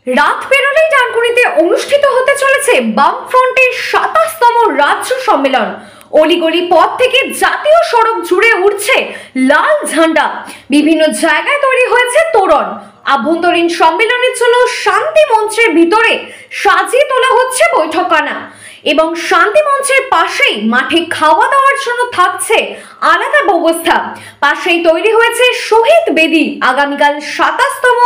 রাত পেরোলেই ডানকুনিতে অনুষ্ঠিত হতে চলেছে বামফ্রন্টের ২৭তম রাজ্য সম্মেলন। অলিগলি পথ থেকে জাতীয় সড়ক জুড়ে উঠছে লাল ঝান্ডা, বিভিন্ন জায়গায় তৈরি হয়েছে তোরণ। আভ্যন্তরীণ সম্মেলনের জন্য শান্তি মঞ্চের ভিতরে সাজিয়ে তোলা হচ্ছে বৈঠকখানা এবং শান্তি মঞ্চের পাশেই মাঠে খাওয়া দাওয়ার জন্য থাকছে আলাদা ব্যবস্থা। পাশেই তৈরি হয়েছে শহীদ বেদি। আগামীকাল ২৭তম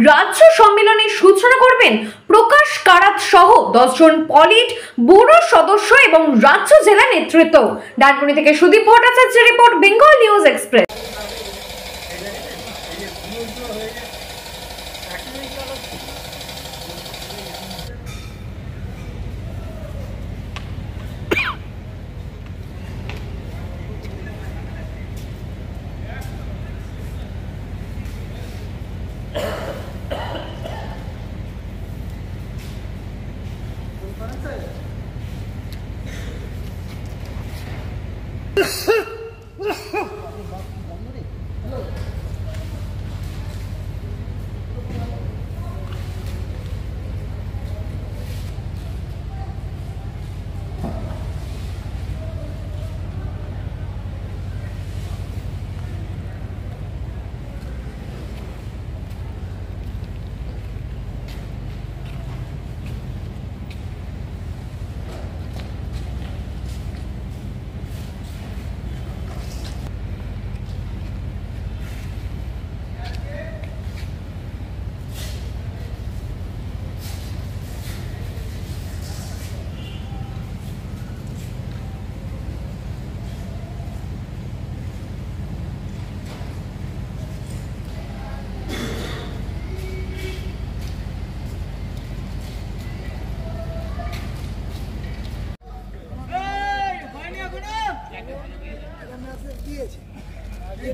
রাজ্য সম্মেলনের সূচনা করবেন প্রকাশ কারাত সহ ১০ জন পলিট ব্যুরো সদস্য এবং রাজ্য জেলা নেতৃত্ব। ডানকুনি থেকে সুদীপ ভট্টাচার্যের রিপোর্ট, বেঙ্গল নিউজ এক্সপ্রেস।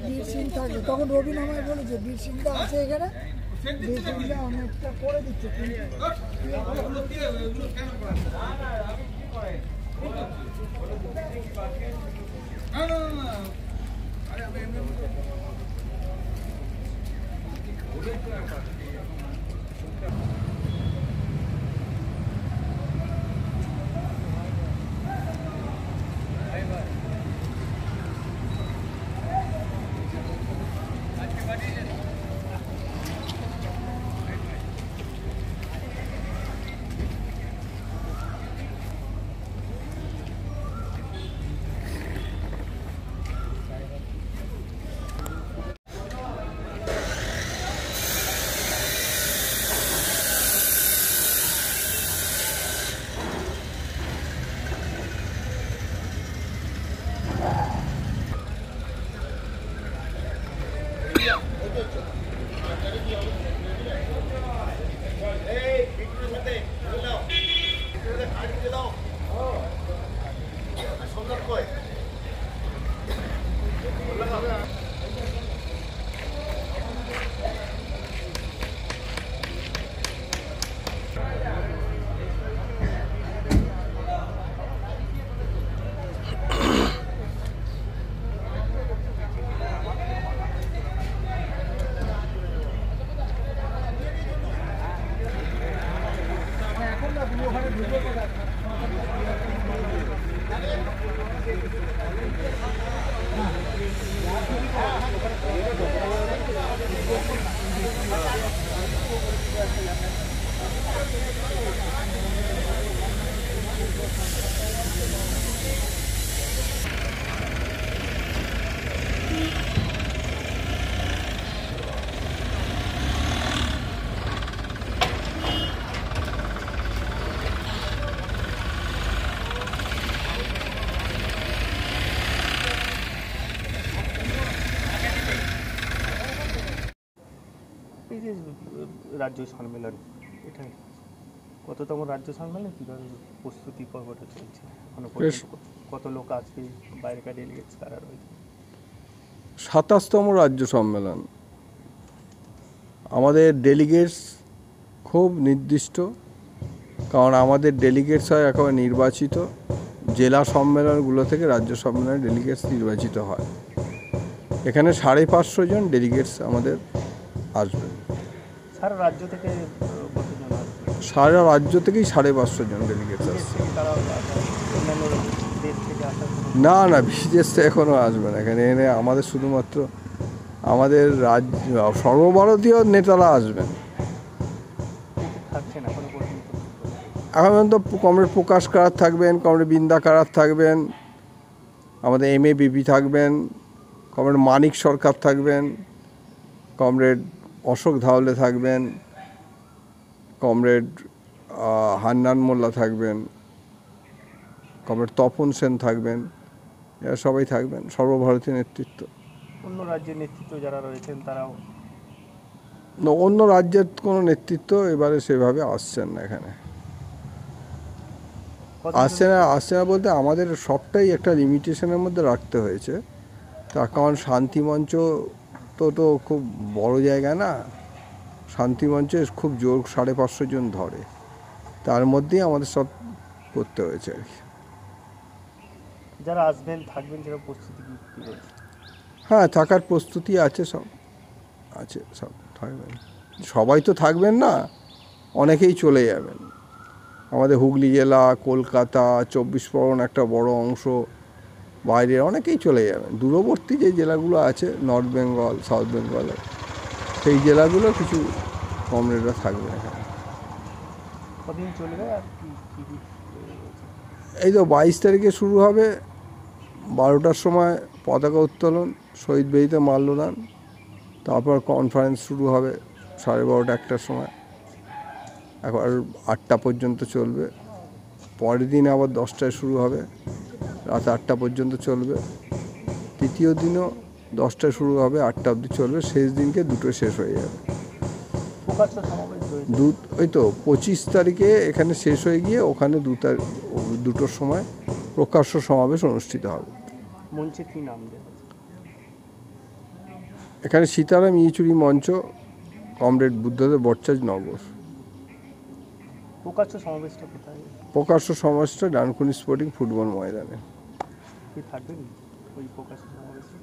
বীর সিং থাকে তখন রবিন আমায় বলেছে বীর সিংটা আছে এখানে, বীর সিংটা অনেকটা করে দিচ্ছে রাজ্য সম্মেলন, এটা কততম রাজ্য সম্মেলন, কীভাবে প্রস্তুতি পর্বটা চলছে, কত লোক আসবে, বাইরেকার ডেলিগেটস কারা রয়েছে? ২৭তম রাজ্য সম্মেলন, আমাদের ডেলিগেটস খুব নির্দিষ্ট, কারণ আমাদের ডেলিগেটস হয় একেবারে নির্বাচিত। জেলা সম্মেলনগুলো থেকে রাজ্য সম্মেলনে ডেলিগেটস নির্বাচিত হয়। এখানে ৫৫০ জন ডেলিগেটস আমাদের আসবে। সারা রাজ্য থেকে কতজন সারা রাজ্য থেকেই 550 জন ডেলিগেট বিদেশ আসছে। থেকে তারা অন্যান্য দেশ থেকে আসার কোনো না না, বিদেশ তো এখনও আসবে না এখানে। এনে আমাদের শুধুমাত্র আমাদের রাজ্য সর্বভারতীয় নেতারা আসবেন। থাকছে না এখনো পর্যন্ত। এখন পর্যন্ত কমরেড প্রকাশ কারাত থাকবেন, কমরেড বৃন্দা কারাত থাকবেন, আমাদের MABP থাকবেন, কমরেড মানিক সরকার থাকবেন, কমরেড অশোক ধাওলে থাকবেন, কমরেড হান্নান মোল্লা থাকবেন, কমরেড তপন সেন থাকবেন, এরা সবাই থাকবেন, সর্বভারতীয় নেতৃত্ব। অন্য রাজ্যের নেতৃত্ব যারা রয়েছেন তারাও অন্য রাজ্যের কোনো নেতৃত্ব এবারে সেভাবে আসছেন না এখানে। আসছে না বলতে আমাদের সবটাই একটা লিমিটেশনের মধ্যে রাখতে হয়েছে। তার কারণ শান্তিমঞ্চ তো খুব বড় জায়গা না, শান্তিমঞ্চে খুব জোর 550 জন ধরে, তার মধ্যেই আমাদের সব করতে হয়েছে আর কি। যারা আসবেন থাকবেন যারা প্রস্তুতি কি রয়েছে? হ্যাঁ, থাকার প্রস্তুতি আছে, সব আছে, সব থাকবেন। সবাই তো থাকবেন না, অনেকেই চলে যাবেন। আমাদের হুগলি জেলা, কলকাতা, 24 পরগনা একটা বড় অংশ, বাইরে অনেকেই চলে যাবেন। দূরবর্তী যে জেলাগুলো আছে, নর্থ বেঙ্গল, সাউথ বেঙ্গলে, সেই জেলাগুলো কিছু কমরেডরা থাকবে এখানে। কদিন চলবে আর কি কি এই তো 22 তারিখে শুরু হবে, 12টার সময় পতাকা উত্তোলন, শহীদ বেদিতে মাল্যদান, তারপর কনফারেন্স শুরু হবে 12:30 1টার সময়, একবার 8টা পর্যন্ত চলবে। পরের দিন আবার 10টায় শুরু হবে, রাত 8টা পর্যন্ত চলবে। তৃতীয় দিনও 10টায় শুরু হবে, 8টা অবধি চলবে। শেষ দিনকে 2টোয় শেষ হয়ে যাবে। প্রকাশ্য সমাবেশ রয়েছে। ওই তো 25 তারিখে এখানে শেষ হয়ে গিয়ে ওখানে 2টোর সময় প্রকাশ্য সমাবেশ অনুষ্ঠিত হবে। মঞ্চে কি নাম দেওয়া আছে? এখানে সীতারাম ইয়েচুরি মঞ্চ, কমরেড বুদ্ধদেব ভট্টাচার্য নগর। প্রকাশ্য সমাবেশটা কোথায়? প্রকাশ্য সমাবেশটা ডানকুনি স্পোর্টিং ফুটবল ময়দানে। কি থাকবেন ওই প্রকাশ্য সমাবেশে?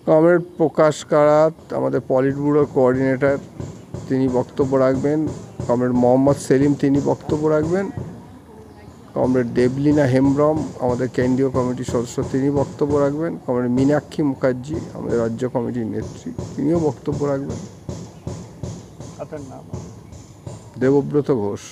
কমরেড প্রকাশ কারাত, আমাদের পলিট ব্যুরোর কোঅর্ডিনেটর, তিনি বক্তব্য রাখবেন। কমরেড মোহাম্মদ সেলিম, তিনি বক্তব্য রাখবেন। কমরেড দেবলীনা হেমব্রম, আমাদের কেন্দ্রীয় কমিটির সদস্য, তিনি বক্তব্য রাখবেন। কমরেড মীনাক্ষী মুখার্জি, আমাদের রাজ্য কমিটির নেত্রী, তিনিও বক্তব্য রাখবেন। আপনার নাম? দেবব্রত ঘোষ।